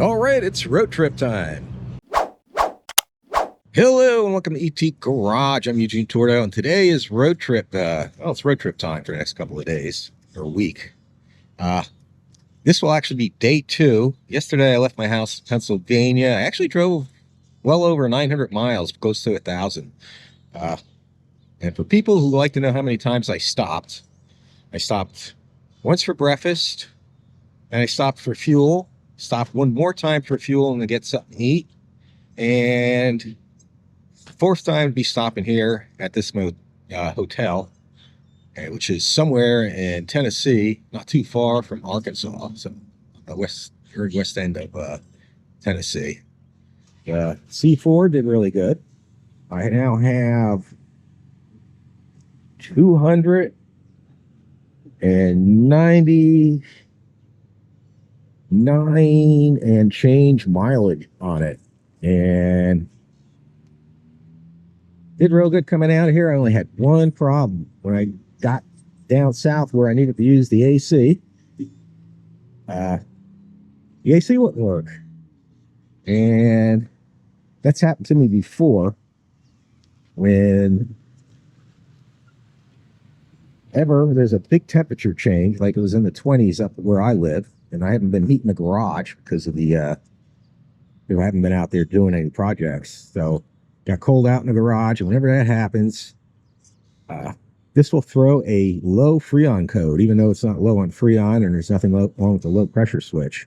All right, it's road trip time. Hello and welcome to ET Garage. I'm Eugene Tordo, and today is road trip. It's road trip time for the next couple of days or a week. This will actually be day 2. Yesterday I left my house in Pennsylvania. I actually drove well over 900 miles, close to 1,000. And for people who like to know how many times I stopped once for breakfast, and I stopped for fuel. Stopped one more time for fuel and to get something to eat. And the 4th time to be stopping here at this hotel, which is somewhere in Tennessee, not too far from Arkansas, so very west end of Tennessee. C4 did really good. I now have 299 and change mileage on it, and did real good coming out of here. I only had one problem when I got down south where I needed to use the AC. The AC wouldn't work, and that's happened to me before. Whenever there's a big temperature change, like it was in the 20s up where I live, and I haven't been heating the garage because of I haven't been out there doing any projects. So got cold out in the garage, and whenever that happens, this will throw a low Freon code, even though it's not low on Freon and there's nothing wrong with the low pressure switch.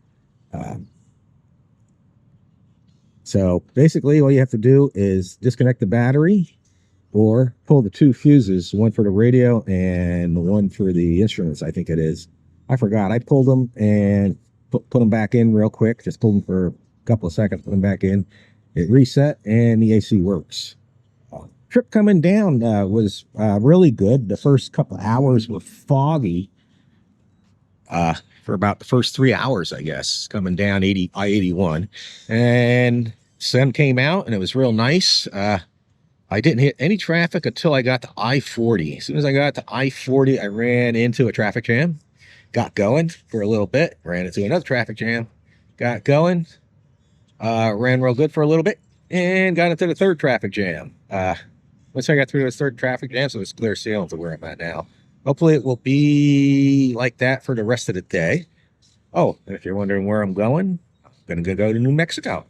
So basically all you have to do is disconnect the battery or pull the 2 fuses, one for the radio and one for the instruments, I think it is. I forgot. I pulled them and put them back in real quick. Just pulled them for a couple of seconds, put them back in. It reset and the AC works. Trip coming down was really good. The first couple of hours were foggy for about the first 3 hours, I guess, coming down I-81. And sun came out and it was real nice. I didn't hit any traffic until I got to I-40. As soon as I got to I-40, I ran into a traffic jam. Got going for a little bit, ran into another traffic jam, got going, ran real good for a little bit, and got into the 3rd traffic jam. Once I got through this 3rd traffic jam, so it's clear sailing to where I'm at now. Hopefully it will be like that for the rest of the day. Oh, and if you're wondering where I'm going to go to New Mexico.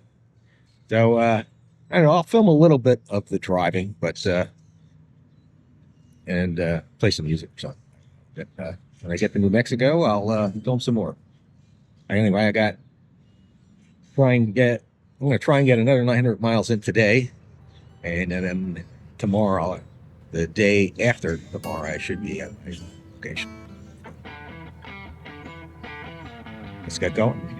So, I don't know, I'll film a little bit of the driving, but, and play some music or something. But, when I get to New Mexico, I'll film some more. Anyway, I'm going to try and get another 900 miles in today. And then tomorrow, the day after tomorrow, I should be at my location. Let's get going.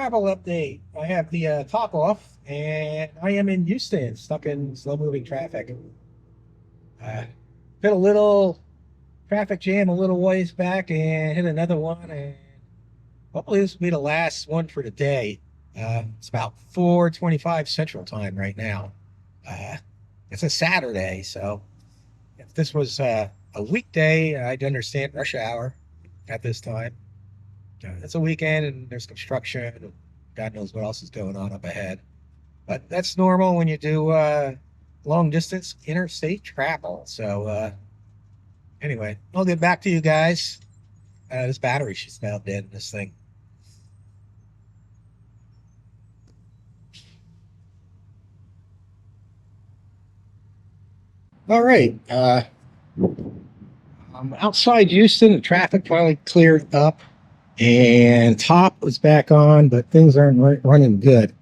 travel update. I have the top off, and I am in Houston, stuck in slow-moving traffic. Hit a little traffic jam a little ways back, and hit another one, and hopefully this will be the last one for the day. It's about 4:25 Central Time right now. It's a Saturday, so if this was a weekday, I'd understand rush hour at this time. It's a weekend and there's construction and God knows what else is going on up ahead. But that's normal when you do long distance interstate travel. So anyway, I'll get back to you guys. This battery she's now dead in this thing. All right. I'm outside Houston. The traffic finally cleared up. And top was back on, but things aren't running good.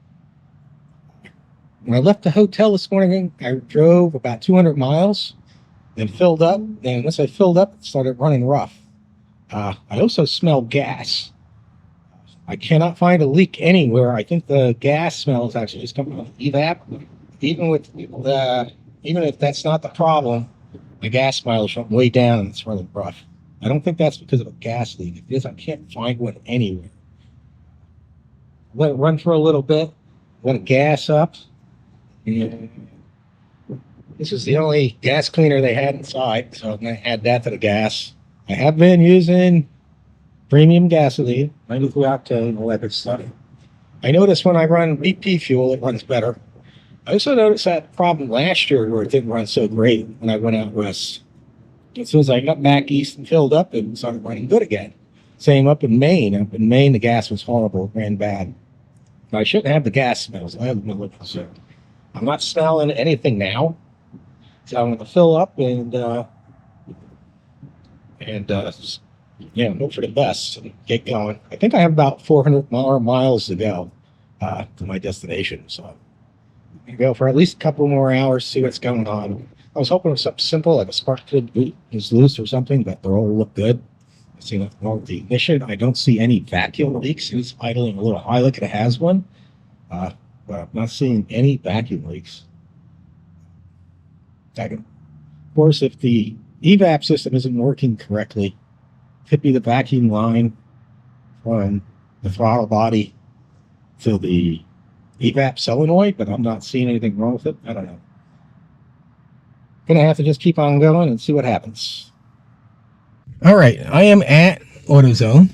When I left the hotel this morning, I drove about 200 miles, then filled up. And once I filled up, it started running rough. I also smelled gas. I cannot find a leak anywhere. I think the gas smell is actually just coming from evap. Even if that's not the problem, the gas mileage went way down and it's running rough. I don't think that's because of a gas leak. If it is, I can't find one anywhere. Let it run for a little bit, let it gas up. And this is the only gas cleaner they had inside, so I'm going to add that to the gas. I have been using premium gasoline, 93 octane, and all that good stuff. I noticed when I run BP fuel, it runs better. I also noticed that problem last year where it didn't run so great when I went out west. As soon as I got back east and filled up, it started running good again. Same up in Maine. Up in Maine, the gas was horrible, ran bad. I shouldn't have the gas smells. I have no liquor, so I'm not smelling anything now. So I'm going to fill up and hope for the best and get going. I think I have about 400 more miles to go to my destination. So I'm going to go for at least a couple more hours, see what's going on. I was hoping it was something simple, like a spark plug boot is loose or something, but they all look good. I see nothing wrong with the ignition. I don't see any vacuum leaks. It's idling a little high like it has one, but I'm not seeing any vacuum leaks. Of course, if the evap system isn't working correctly, it could be the vacuum line from the throttle body to the evap solenoid, but I'm not seeing anything wrong with it. I don't know. Gonna have to just keep on going and see what happens. All right, I am at AutoZone,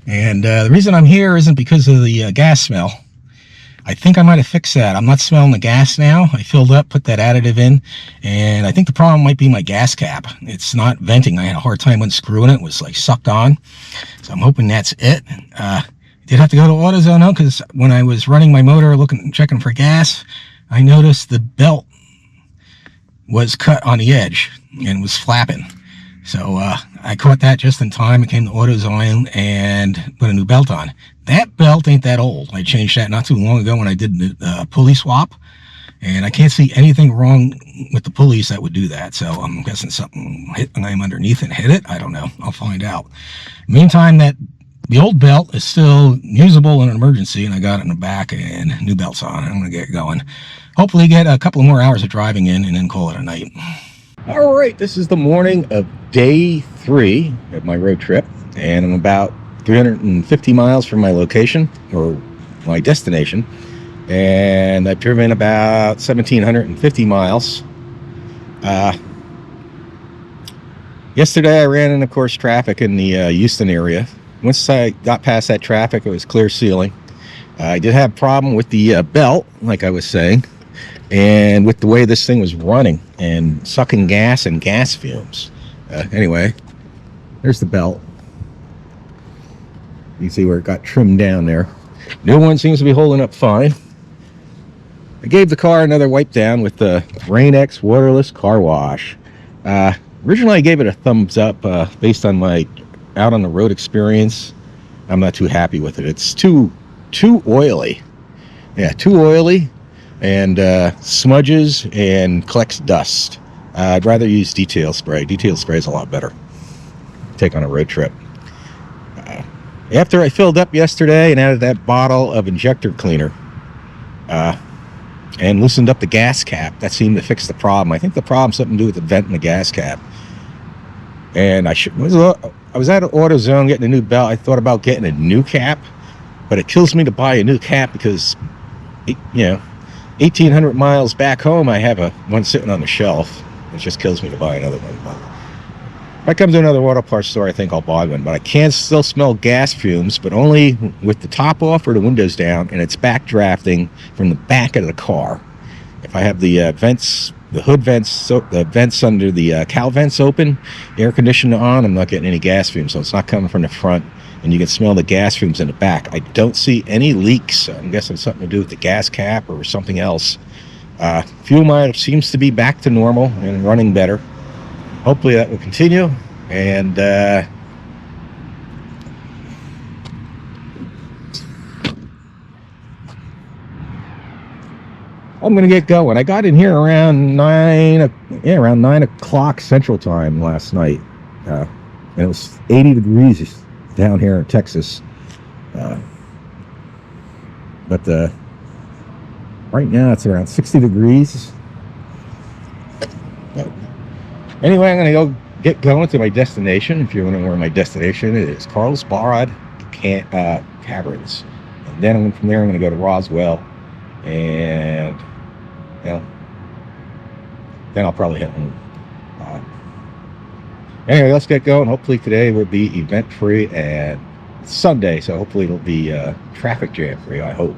and the reason I'm here isn't because of the gas smell. I think I might have fixed that. I'm not smelling the gas now. I filled up, put that additive in, and I think the problem might be my gas cap. It's not venting. I had a hard time unscrewing it. It was like sucked on, so I'm hoping that's it. Did have to go to AutoZone though, because when I was running my motor, checking for gas, I noticed the belt was cut on the edge and was flapping. So I caught that just in time. I came to AutoZone and put a new belt on. That belt ain't that old. I changed that not too long ago when I did the pulley swap, and I can't see anything wrong with the pulleys that would do that. So I'm guessing something hit when I'm underneath and hit it. I don't know. I'll find out. Meantime, the old belt is still usable in an emergency, and I got it in the back and new belt's on. I'm going to get going. Hopefully get a couple more hours of driving in and then call it a night. All right, this is the morning of day 3 of my road trip, and I'm about 350 miles from my location, or my destination, and I've driven about 1,750 miles. Yesterday I ran in, of course, traffic in the Houston area. Once I got past that traffic, it was clear sailing. I did have a problem with the belt, like I was saying, and with the way this thing was running and sucking gas and gas fumes. Anyway, there's the belt. You can see where it got trimmed down there. New one seems to be holding up fine. I gave the car another wipe down with the Rain-X waterless car wash. Originally I gave it a thumbs up based on my out on the road experience. I'm not too happy with it. It's too oily. Yeah, too oily, and smudges and collects dust. I'd rather use detail spray. Detail spray is a lot better. Take on a road trip. After I filled up yesterday and added that bottle of injector cleaner, and loosened up the gas cap, that seemed to fix the problem. I think the problem's something to do with the vent in the gas cap. And I was at AutoZone getting a new belt. I thought about getting a new cap, but it kills me to buy a new cap because, 1,800 miles back home, I have one sitting on the shelf. It just kills me to buy another one. But if I come to another auto parts store, I think I'll buy one. But I can still smell gas fumes, but only with the top off or the windows down, and it's backdrafting from the back of the car. If I have the vents, the hood vents, the vents under the cowl vents open, air conditioner on, I'm not getting any gas fumes, so it's not coming from the front, and you can smell the gas fumes in the back. I don't see any leaks, so I'm guessing something to do with the gas cap or something else. Fuel mileage seems to be back to normal and running better. Hopefully that will continue, and I'm gonna get going. I got in here around 9 o'clock Central Time last night, and it was 80 degrees down here in Texas. But right now it's around 60 degrees. Anyway, I'm going to go get going to my destination. If you're wondering where my destination is, Carlsbad Caverns. And then from there, I'm going to go to Roswell. And, then I'll probably hit home. Anyway, let's get going. Hopefully today will be event-free, and it's Sunday, so hopefully it'll be traffic jam-free, I hope.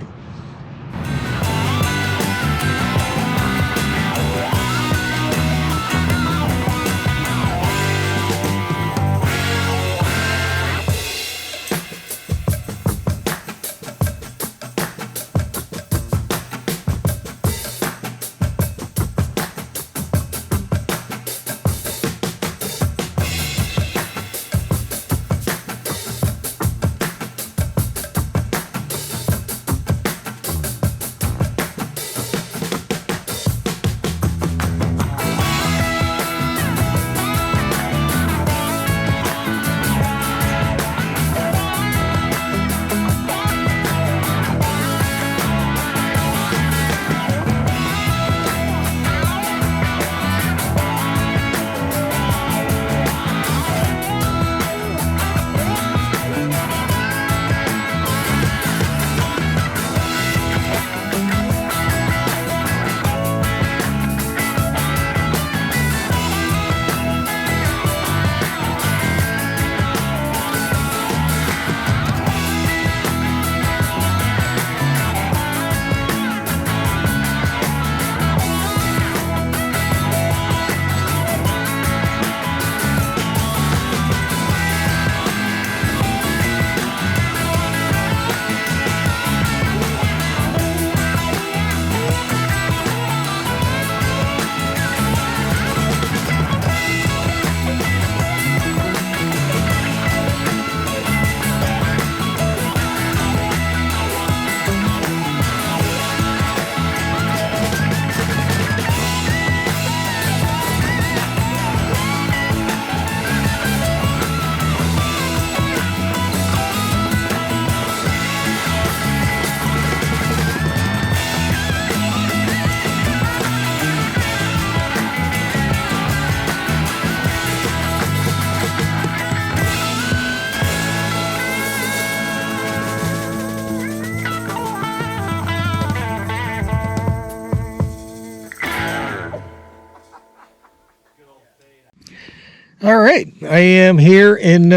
All right, I am here in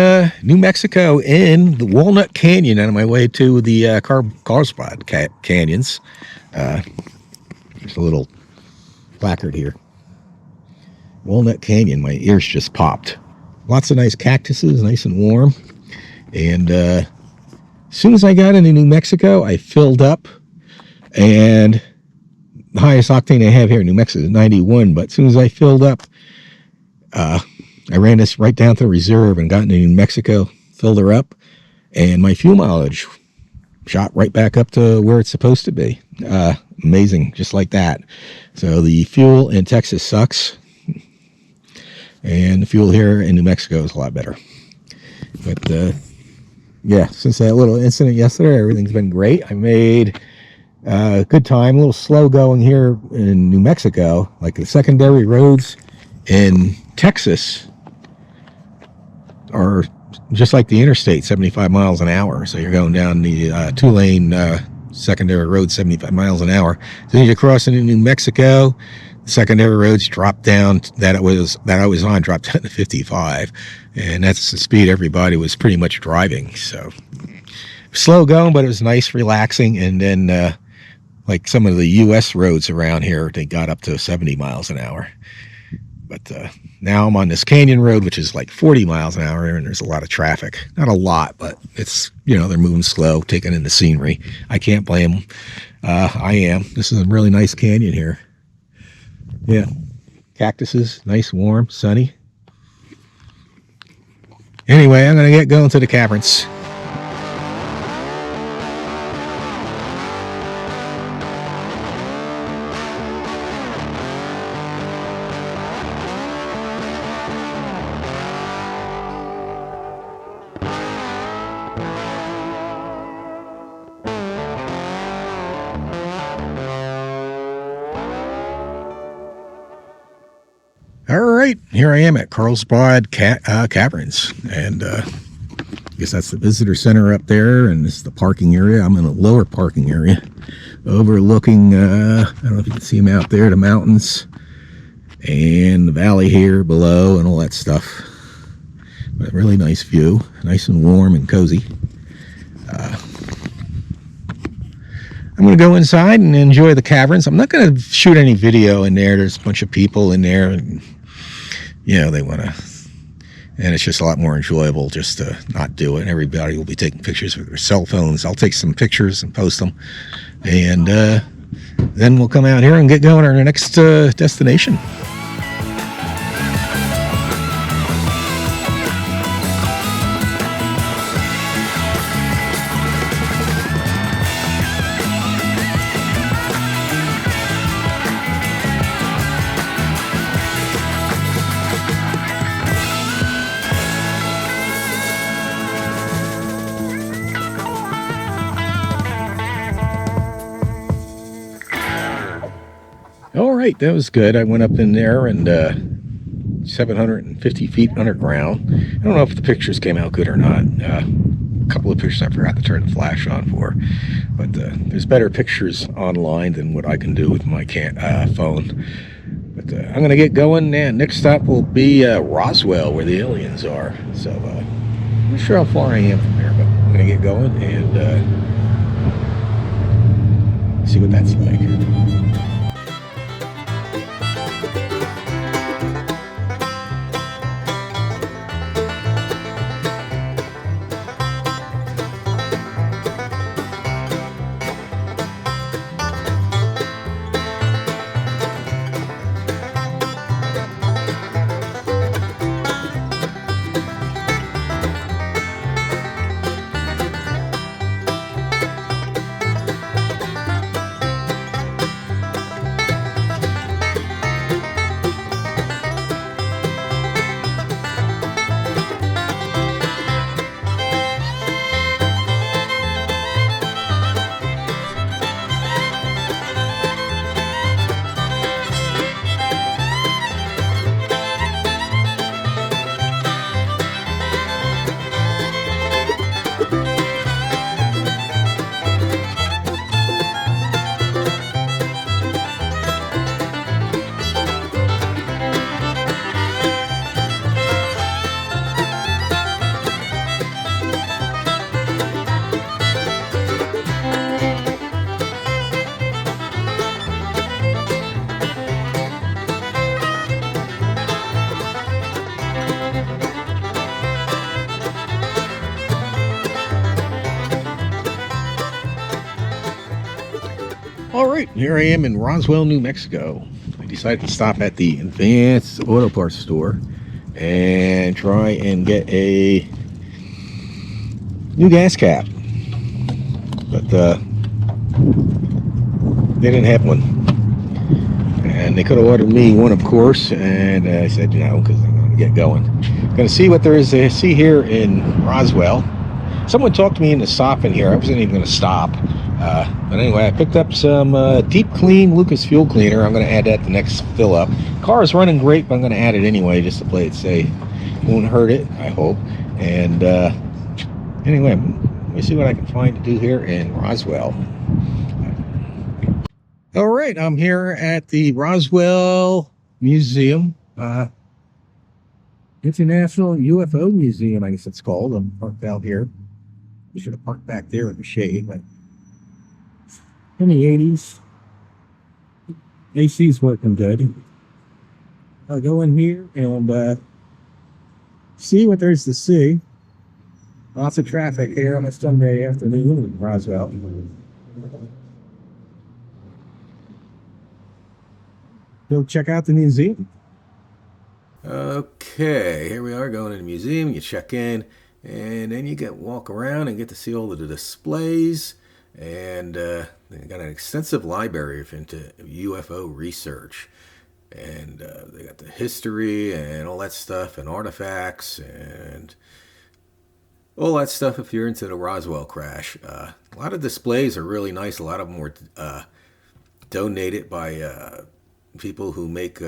New Mexico in the Walnut Canyon on my way to the Carlsbad Canyons. There's a little placard here. Walnut Canyon, my ears just popped. Lots of nice cactuses, nice and warm. And as soon as I got into New Mexico, I filled up. And the highest octane I have here in New Mexico is 91. But as soon as I filled up, I ran this right down to the reserve and got into New Mexico, filled her up, and my fuel mileage shot right back up to where it's supposed to be. Amazing, just like that. So the fuel in Texas sucks, and the fuel here in New Mexico is a lot better. But yeah, since that little incident yesterday, everything's been great. I made a good time. A little slow going here in New Mexico. Like the secondary roads in Texas are just like the interstate, 75 miles an hour. So you're going down the two-lane secondary road, 75 miles an hour. Then you cross into New Mexico. The secondary roads drop down that I was on, dropped down to 55, and that's the speed everybody was pretty much driving. So slow going, but it was nice, relaxing. And then like some of the U.S. roads around here, they got up to 70 miles an hour. But now I'm on this canyon road, which is like 40 miles an hour, and there's a lot of traffic. Not a lot, but it's, you know, they're moving slow, taking in the scenery. I can't blame them. I am. This is a really nice canyon here. Yeah. Cactuses, nice, warm, sunny. Anyway, I'm going to get going to the caverns. All right, here I am at Carlsbad Caverns, and I guess that's the visitor center up there, and this is the parking area. I'm in a lower parking area overlooking, I don't know if you can see them out there, the mountains and the valley here below and all that stuff. But a really nice view, nice and warm and cozy. I'm going to go inside and enjoy the caverns. I'm not going to shoot any video in there. There's a bunch of people in there, and you know, they want to, and it's just a lot more enjoyable just to not do it. Everybody will be taking pictures with their cell phones. I'll take some pictures and post them, and then we'll come out here and get going on our next destination. All right, that was good. I went up in there and 750 feet underground. I don't know if the pictures came out good or not. A couple of pictures I forgot to turn the flash on for, but there's better pictures online than what I can do with my phone. But I'm going to get going, and next stop will be Roswell, where the aliens are. So I'm not sure how far I am from there, but I'm going to get going and see what that's like. All right, here I am in Roswell, New Mexico. I decided to stop at the Advanced Auto Parts store and try and get a new gas cap, but they didn't have one, and they could have ordered me one, of course, and I said no, because I'm going to get going. Going to see what there is to see here in Roswell. Someone talked me into stopping here. I wasn't even going to stop. But anyway, I picked up some Deep Clean Lucas Fuel Cleaner. I'm going to add that to the next fill up. Car is running great, but I'm going to add it anyway just to play it safe. Won't hurt it, I hope. And anyway, let me see what I can find to do here in Roswell. All right, I'm here at the Roswell Museum. International UFO Museum, I guess it's called. I'm parked out here. We should have parked back there in the shade, but in the 80s, AC's working good. I'll go in here and see what there's to see. Lots of traffic here on a Sunday afternoon in Roswell. Go check out the museum. Okay, here we are going to the museum. You check in, and then you walk around and get to see all of the displays. And they got an extensive library into UFO research. And they got the history and all that stuff, and artifacts, and all that stuff if you're into the Roswell crash. A lot of displays are really nice. A lot of them were donated by people who make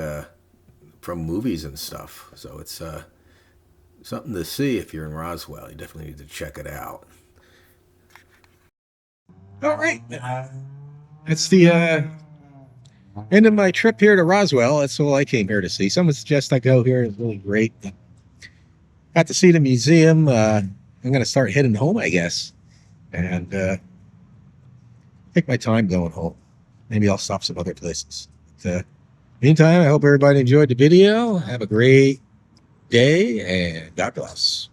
from movies and stuff. So it's something to see if you're in Roswell. You definitely need to check it out. All right. That's the end of my trip here to Roswell. That's all I came here to see. Someone suggests I go here. It's really great. Got to see the museum. I'm going to start heading home, I guess. And take my time going home. Maybe I'll stop some other places. But, meantime, I hope everybody enjoyed the video. Have a great day, and God bless.